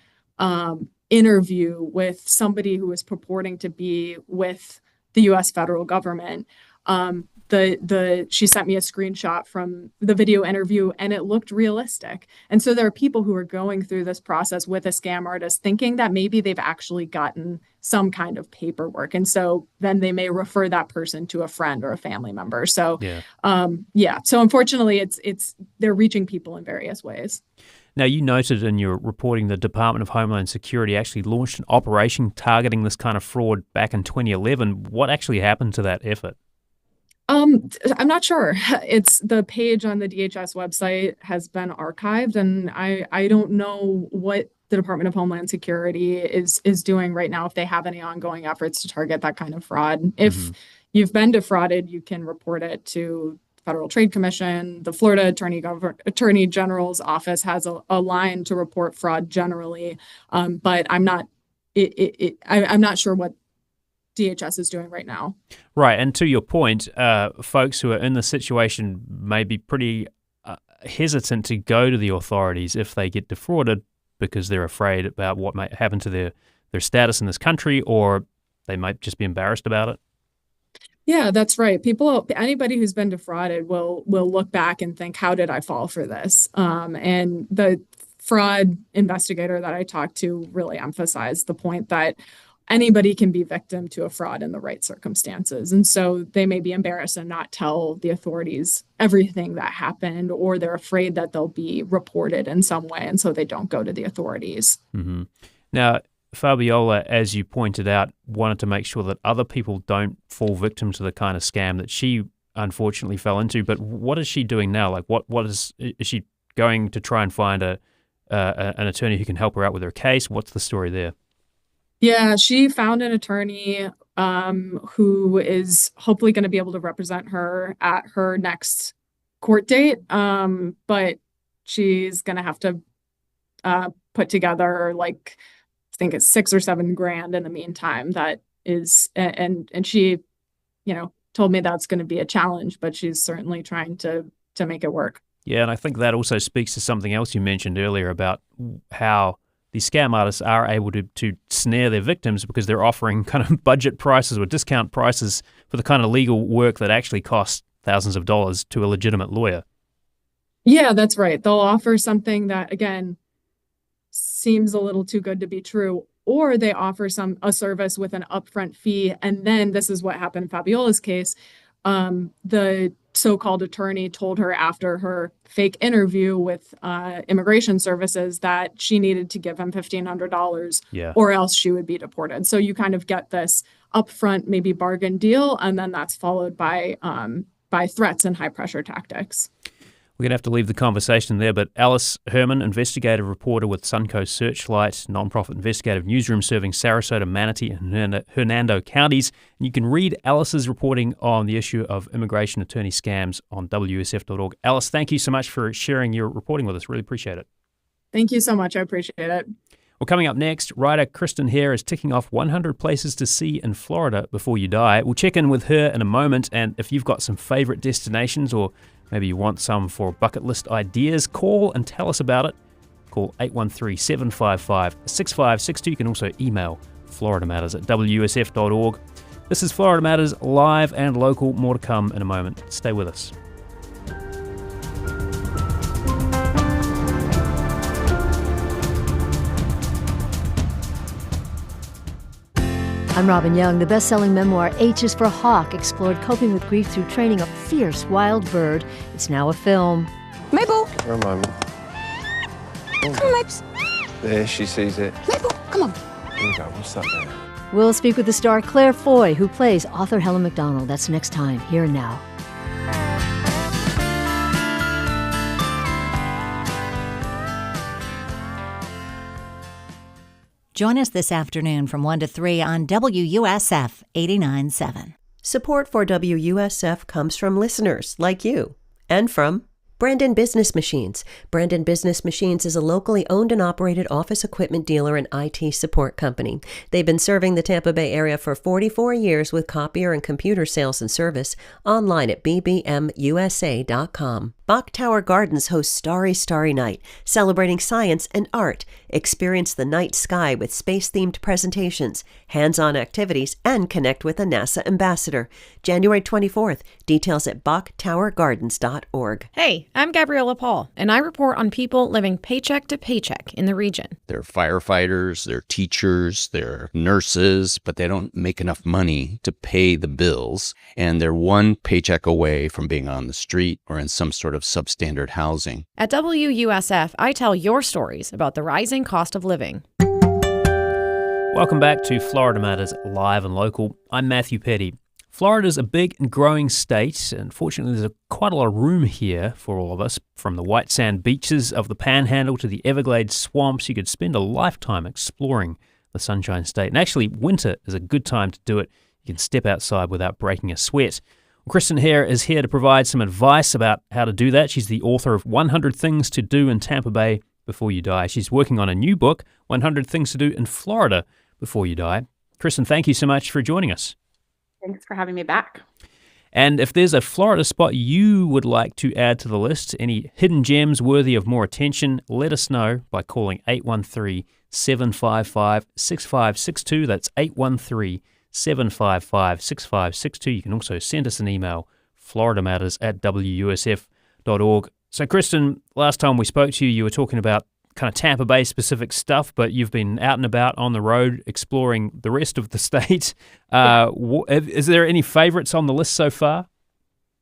interview with somebody who was purporting to be with the U.S. federal government. She sent me a screenshot from the video interview, and it looked realistic. And so there are people who are going through this process with a scam artist thinking that maybe they've actually gotten some kind of paperwork. And so then they may refer that person to a friend or a family member. So, So unfortunately, they're reaching people in various ways.
Now, you noted in your reporting the Department of Homeland Security actually launched an operation targeting this kind of fraud back in 2011. What actually happened to that effort?
I'm not sure. It's the page on the DHS website has been archived, and I don't know what the Department of Homeland Security is doing right now, if they have any ongoing efforts to target that kind of fraud. If you've been defrauded, you can report it to Federal Trade Commission. The Florida Attorney General's office has a line to report fraud generally, but I'm not sure what DHS is doing right now.
Right, and to your point, folks who are in the situation may be pretty hesitant to go to the authorities if they get defrauded because they're afraid about what might happen to their status in this country, or they might just be embarrassed about it.
Yeah, that's right. Anybody who's been defrauded will look back and think, how did I fall for this? And the fraud investigator that I talked to really emphasized the point that anybody can be victim to a fraud in the right circumstances. And so they may be embarrassed and not tell the authorities everything that happened, or they're afraid that they'll be reported in some way. And so they don't go to the authorities.
Mm-hmm. Now, Fabiola, as you pointed out, wanted to make sure that other people don't fall victim to the kind of scam that she unfortunately fell into. But what is she doing now? Like, what is she going to try and find an attorney who can help her out with her case? What's the story there?
Yeah, she found an attorney who is hopefully going to be able to represent her at her next court date. But she's going to have to put together I think it's $6,000 or $7,000 in the meantime. That is, and she, told me that's going to be a challenge, but she's certainly trying to make it work.
Yeah, and I think that also speaks to something else you mentioned earlier about how these scam artists are able to snare their victims because they're offering kind of budget prices or discount prices for the kind of legal work that actually costs thousands of dollars to a legitimate lawyer.
Yeah, that's right. They'll offer something that, again, seems a little too good to be true, or they offer a service with an upfront fee. And then this is what happened in Fabiola's case. The so-called attorney told her after her fake interview with immigration services that she needed to give him $1,500 or else she would be deported. So you kind of get this upfront, maybe bargain deal, and then that's followed by threats and high-pressure tactics.
We're going to have to leave the conversation there, but Alice Herman, investigative reporter with Suncoast Searchlight, non-profit investigative newsroom serving Sarasota, Manatee, and Hernando counties. And you can read Alice's reporting on the issue of immigration attorney scams on WUSF.org. Alice, thank you so much for sharing your reporting with us. Really appreciate it.
Thank you so much. I appreciate it.
Well, coming up next, writer Kristen Hare is ticking off 100 places to see in Florida before you die. We'll check in with her in a moment, and if you've got some favorite destinations or maybe you want some for bucket list ideas, call and tell us about it. Call 813-755-6562. You can also email FloridaMatters@WUSF.org. This is Florida Matters, live and local. More to come in a moment. Stay with us.
I'm Robin Young. The best-selling memoir, H is for Hawk, explored coping with grief through training a fierce wild bird. It's now a film.
Mabel!
For a moment.
Come on, Mapes.
There, she sees it.
Mabel, come on.
Here you go. What's up there?
We'll speak with the star Claire Foy, who plays author Helen McDonald. That's next time, here and now.
Join us this afternoon from 1 to 3 on WUSF 89.7.
Support for WUSF comes from listeners like you and from Brandon Business Machines. Brandon Business Machines is a locally owned and operated office equipment dealer and IT support company. They've been serving the Tampa Bay area for 44 years with copier and computer sales and service. Online at bbmusa.com. Bach Tower Gardens hosts Starry Starry Night, celebrating science and art. Experience the night sky with space-themed presentations, hands-on activities, and connect with a NASA ambassador. January 24th. Details at bachtowergardens.org.
Hey, I'm Gabriella Paul, and I report on people living paycheck to paycheck in the region.
They're firefighters, they're teachers, they're nurses, but they don't make enough money to pay the bills, and they're one paycheck away from being on the street or in some sort of substandard housing.
At WUSF, I tell your stories about the rising cost of living.
Welcome back to Florida Matters, live and local. I'm Matthew Petty. Florida's a big and growing state, and fortunately there's quite a lot of room here for all of us. From the white sand beaches of the Panhandle to the Everglades swamps, you could spend a lifetime exploring the Sunshine State. And actually, winter is a good time to do it. You can step outside without breaking a sweat. Kristen Hare is here to provide some advice about how to do that. She's the author of 100 Things to Do in Tampa Bay Before You Die. She's working on a new book, 100 Things to Do in Florida Before You Die. Kristen, thank you so much for joining us.
Thanks for having me back.
And if there's a Florida spot you would like to add to the list, any hidden gems worthy of more attention, let us know by calling 813-755-6562. That's 813-755-6562. You can also send us an email, FloridaMatters@WUSF.org. So, Kristen, last time we spoke to you, you were talking about kind of Tampa Bay specific stuff, but you've been out and about on the road exploring the rest of the state. Is there any favorites on the list so far?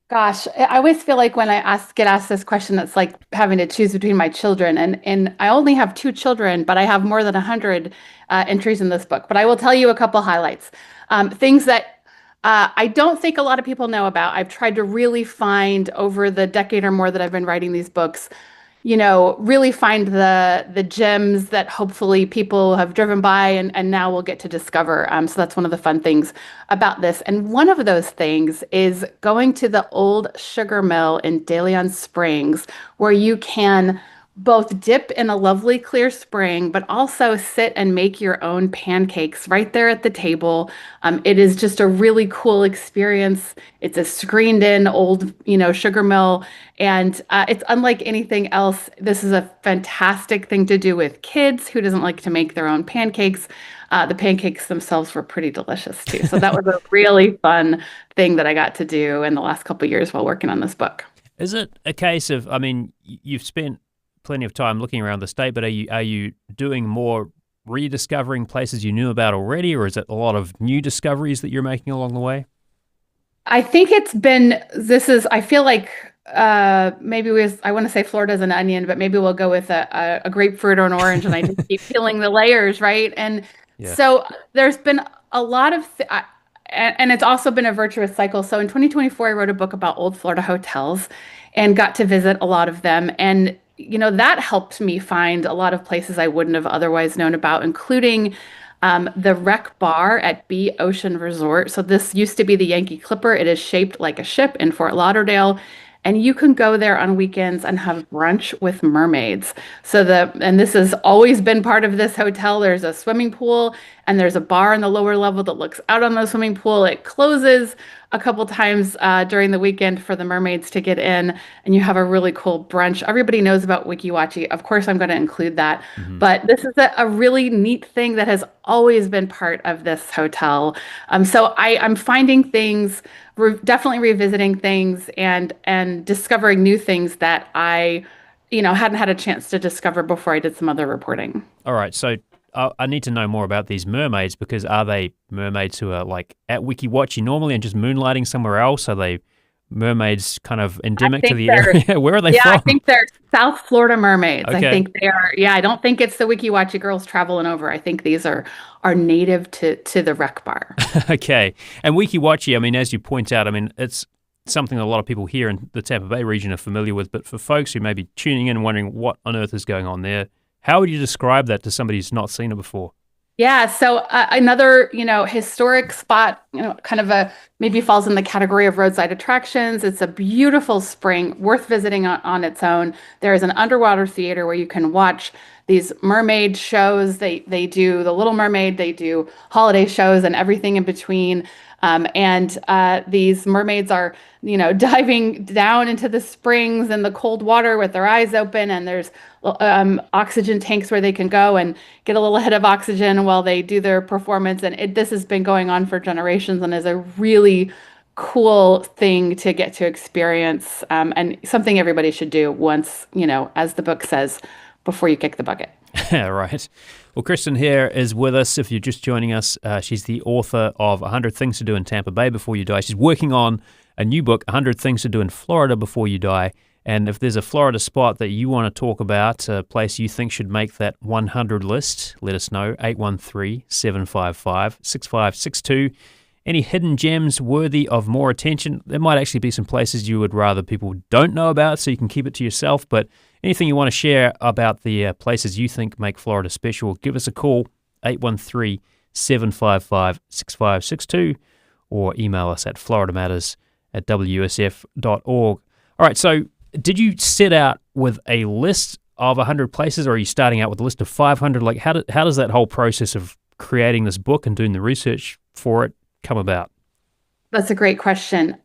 Gosh, I always feel like when I get asked this question, it's like having to choose between my children. And I only have 2 children, but I have more than 100 entries in this book. But I will tell you a couple highlights. Things that I don't think a lot of people know about. I've tried to really find over the decade or more that I've been writing these books, really find the gems that hopefully people have driven by and now will get to discover. So that's one of the fun things about this. And one of those things is going to the old sugar mill in De Leon Springs, where you can both dip in a lovely clear spring, but also sit and make your own pancakes right there at the table. It is just a really cool experience. It's a screened in old, sugar mill, and it's unlike anything else. This is a fantastic thing to do with kids. Who doesn't like to make their own pancakes? The pancakes themselves were pretty delicious too. So that was a really fun thing that I got to do in the last couple of years while working on this book.
Is it a case of, you've spent plenty of time looking around the state, but are you doing more rediscovering places you knew about already, or is it a lot of new discoveries that you're making along the way?
I think I feel like I want to say Florida's an onion, but maybe we'll go with a grapefruit or an orange, and I just keep peeling the layers, right? And
Yeah.
so there's been a lot of, and it's also been a virtuous cycle. So in 2024, I wrote a book about old Florida hotels and got to visit a lot of them. And, that helped me find a lot of places I wouldn't have otherwise known about, including the Rec Bar at B Ocean Resort. So this used to be the Yankee Clipper. It is shaped like a ship in Fort Lauderdale. And you can go there on weekends and have brunch with mermaids. And this has always been part of this hotel. There's a swimming pool and there's a bar on the lower level that looks out on the swimming pool. It closes a couple times during the weekend for the mermaids to get in, and you have a really cool brunch. Everybody knows about Wiki Watchy. Of course, I'm going to include that. But this is a really neat thing that has always been part of this hotel. So I'm finding things, definitely revisiting things and discovering new things that I hadn't had a chance to discover before I did some other reporting.
All right, so I need to know more about these mermaids, because are they mermaids who are like at Wiki Watchy normally and just moonlighting somewhere else? Are they mermaids kind of endemic to the area? Where are they from?
I think they're South Florida mermaids.
Okay.
I think they are. Yeah, I don't think it's the Wiki Watchy girls traveling over. I think these are native to the Rec Bar.
Okay. And Wiki Watchy, I mean, as you point out, I mean, it's something a lot of people here in the Tampa Bay region are familiar with, but for folks who may be tuning in and wondering what on earth is going on there, how would you describe that to somebody who's not seen it before?
Yeah, so another, historic spot, kind of maybe falls in the category of roadside attractions. It's a beautiful spring, worth visiting on its own. There is an underwater theater where you can watch these mermaid shows. They do The Little Mermaid, they do holiday shows and everything in between. These mermaids are, diving down into the springs and the cold water with their eyes open, and there's oxygen tanks where they can go and get a little hit of oxygen while they do their performance. And this has been going on for generations and is a really cool thing to get to experience, and something everybody should do once, as the book says, before you kick the bucket.
Right. Well, Kristen here is with us. If you're just joining us, she's the author of 100 Things to Do in Tampa Bay Before You Die. She's working on a new book, 100 Things to Do in Florida Before You Die. And if there's a Florida spot that you want to talk about, a place you think should make that 100 list, let us know, 813-755-6562. Any hidden gems worthy of more attention? There might actually be some places you would rather people don't know about, so you can keep it to yourself. But anything you want to share about the places you think make Florida special, give us a call, 813-755-6562, or email us at FloridaMatters@WUSF.org. All right, so did you set out with a list of 100 places, or are you starting out with a list of 500? Like, how does that whole process of creating this book and doing the research for it come about?
That's a great question.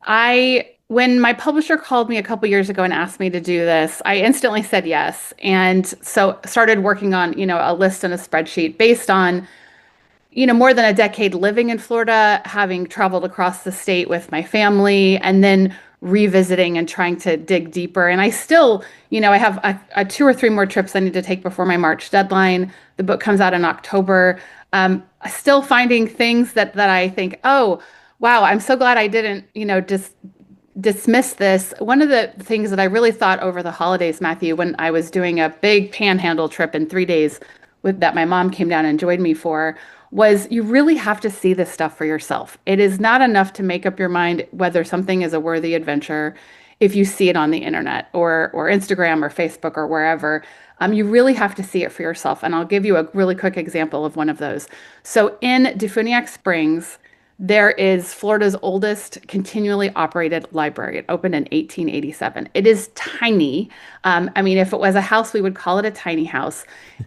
When my publisher called me a couple years ago and asked me to do this, I instantly said yes. And so started working on, a list and a spreadsheet based on, more than a decade living in Florida, having traveled across the state with my family, and then revisiting and trying to dig deeper. And I still, I have a 2 or 3 more trips I need to take before my March deadline. The book comes out in October. Still finding things that I think, oh, wow, I'm so glad I didn't, just dismiss this. One of the things that I really thought over the holidays, Matthew, when I was doing a big panhandle trip in 3 days that my mom came down and joined me for, was you really have to see this stuff for yourself. It is not enough to make up your mind whether something is a worthy adventure if you see it on the internet or Instagram or Facebook or wherever. You really have to see it for yourself. And I'll give you a really quick example of one of those. So in Defuniak Springs, there is Florida's oldest continually operated library. It opened in 1887. It is tiny. If it was a house, we would call it a tiny house.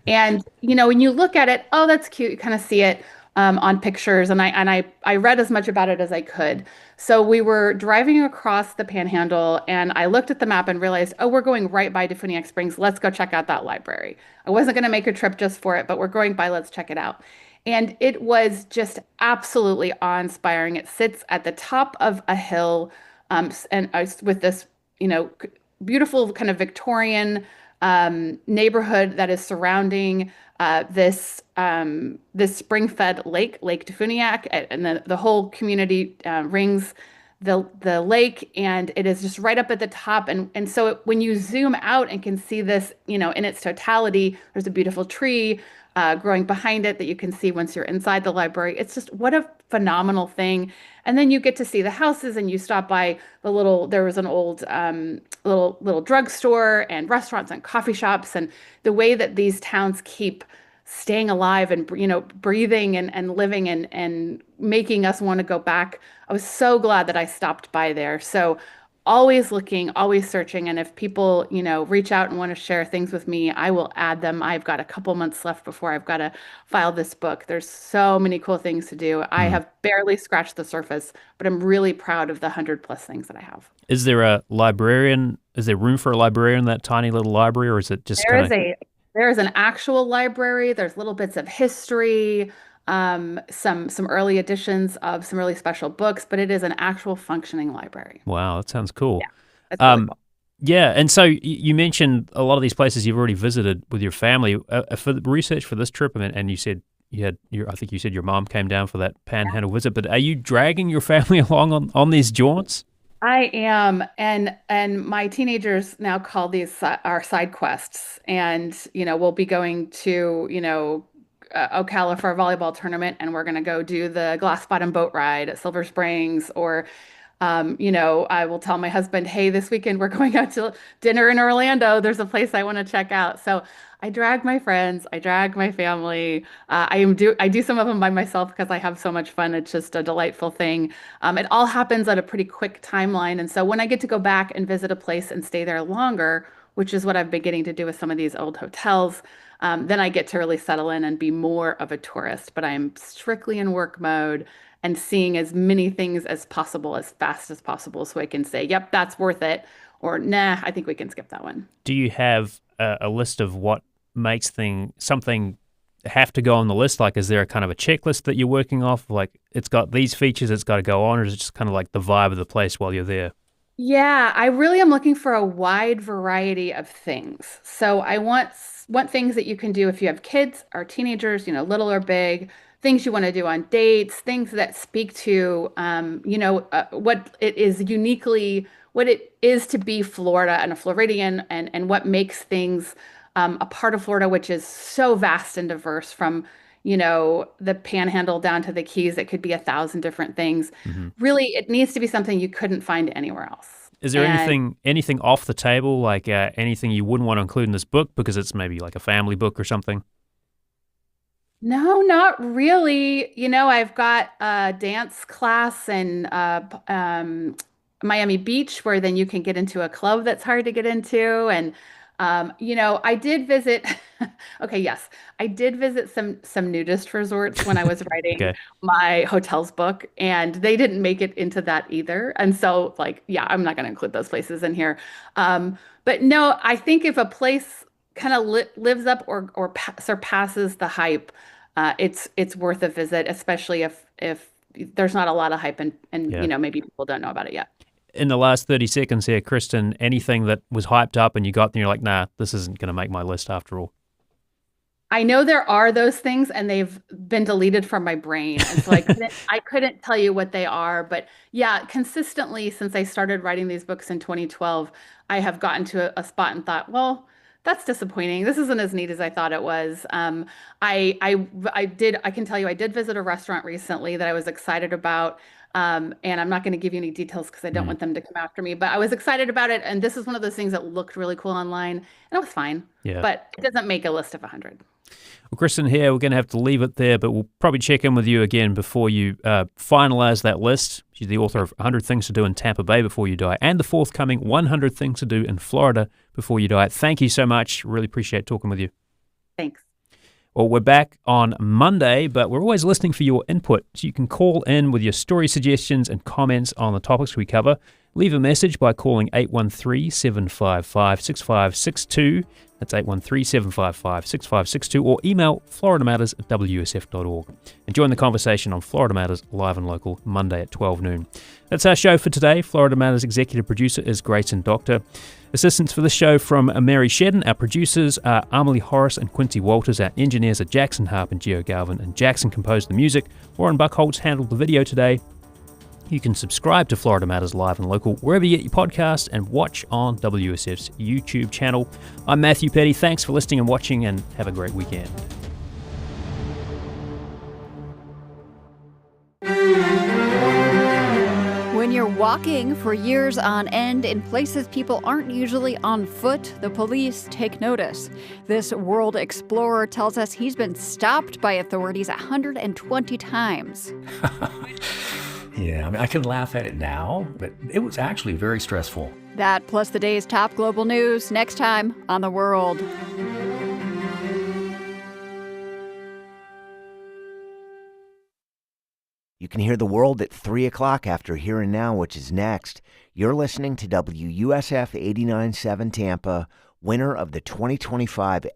And, when you look at it, oh, that's cute. You kind of see it on pictures. And I read as much about it as I could. So we were driving across the Panhandle, and I looked at the map and realized, oh, we're going right by Defuniak Springs. Let's go check out that library. I wasn't going to make a trip just for it, but we're going by. Let's check it out. And it was just absolutely awe-inspiring. It sits at the top of a hill, with this, beautiful kind of Victorian neighborhood that is surrounding this spring-fed Lake Defuniak, and the whole community rings the lake, and it is just right up at the top. And so when you zoom out and can see this, in its totality, there's a beautiful tree growing behind it that you can see once you're inside the library. It's just what a phenomenal thing. And then you get to see the houses, and you stop by there was an old little drugstore and restaurants and coffee shops, and the way that these towns keep staying alive and breathing and living and making us want to go back. I was so glad that I stopped by there. So always looking, always searching. And if people, reach out and want to share things with me, I will add them. I've got a couple months left before I've got to file this book. There's so many cool things to do. I have barely scratched the surface, but I'm really proud of the 100+ things that I have.
Is there a librarian? Is there room for a librarian in that tiny little library, or is it just
There is an actual library. There's little bits of history, some early editions of some really special books, but it is an actual functioning library.
Wow, that sounds cool.
Yeah, that's really cool.
Yeah, and so you mentioned a lot of these places you've already visited with your family. For the research for this trip, and you said I think you said your mom came down for that Panhandle visit, but are you dragging your family along on these jaunts?
I am, and my teenagers now call these our side quests, and we'll be going to Ocala for a volleyball tournament, and we're going to go do the glass bottom boat ride at Silver Springs, or I will tell my husband, hey, this weekend we're going out to dinner in Orlando. There's a place I want to check out. So I drag my friends, I drag my family. I do some of them by myself because I have so much fun. It's just a delightful thing. It all happens at a pretty quick timeline. And so when I get to go back and visit a place and stay there longer, which is what I've been getting to do with some of these old hotels, then I get to really settle in and be more of a tourist. But I'm strictly in work mode and seeing as many things as possible, as fast as possible, so I can say, yep, that's worth it, or nah, I think we can skip that one.
Do you have a list of what makes something have to go on the list? Like, is there a kind of a checklist that you're working off? Like, it's got these features, it's got to go on, or is it just kind of like the vibe of the place while you're there?
Yeah, I really am looking for a wide variety of things. So I want things that you can do if you have kids or teenagers, little or big, things you want to do on dates, things that speak to, what it is uniquely, what it is to be Florida and a Floridian, and what makes things a part of Florida, which is so vast and diverse, from the Panhandle down to the Keys. It could be 1,000 different things. Mm-hmm. Really, it needs to be something you couldn't find anywhere else.
Is there anything off the table, like anything you wouldn't want to include in this book because it's maybe like a family book or something?
No, not really. I've got a dance class in Miami Beach, where then you can get into a club that's hard to get into. And I did visit, okay, yes, I did visit some nudist resorts when I was writing my hotels book, and they didn't make it into that either. And so, I'm not going to include those places in here. But no, I think if a place kind of lives up or surpasses the hype, it's worth a visit, especially if there's not a lot of hype and maybe people don't know about it yet.
In the last 30 seconds here, Kristen, anything that was hyped up and you got there, you're like, nah, this isn't going to make my list after all?
I know there are those things, and they've been deleted from my brain. And so I couldn't tell you what they are. But yeah, consistently since I started writing these books in 2012, I have gotten to a spot and thought, well, that's disappointing. This isn't as neat as I thought it was. I can tell you, I did visit a restaurant recently that I was excited about. And I'm not going to give you any details because I don't want them to come after me, but I was excited about it. And this is one of those things that looked really cool online, and it was fine, but it doesn't make a list of 100.
Well, Kristen, here, we're going to have to leave it there, but we'll probably check in with you again before you finalize that list. She's the author of 100 Things to Do in Tampa Bay Before You Die, and the forthcoming 100 Things to Do in Florida Before You Die. Thank you so much. Really appreciate talking with you.
Thanks.
Well, we're back on Monday, but we're always listening for your input. So you can call in with your story suggestions and comments on the topics we cover. Leave a message by calling 813-755-6562. That's 813-755-6562, or email FloridaMatters@WUSF.org. And join the conversation on Florida Matters live and local Monday at 12 noon. That's our show for today. Florida Matters executive producer is Grayson Doctor. Assistants for this show from Mary Shedden. Our producers are Amelie Horace and Quincy Walters. Our engineers are Jackson Harp and Geo Galvin, and Jackson composed the music. Warren Buckholtz handled the video today. You can subscribe to Florida Matters Live and Local wherever you get your podcasts and watch on WUSF's YouTube channel. I'm Matthew Petty. Thanks for listening and watching, and have a great weekend.
When you're walking for years on end in places people aren't usually on foot, the police take notice. This world explorer tells us he's been stopped by authorities 120 times.
Yeah, I mean, I can laugh at it now, but it was actually very stressful.
That plus the day's top global news next time on The World.
You can hear The World at 3 o'clock after Here and Now, which is next. You're listening to WUSF 89.7 Tampa, winner of the 2025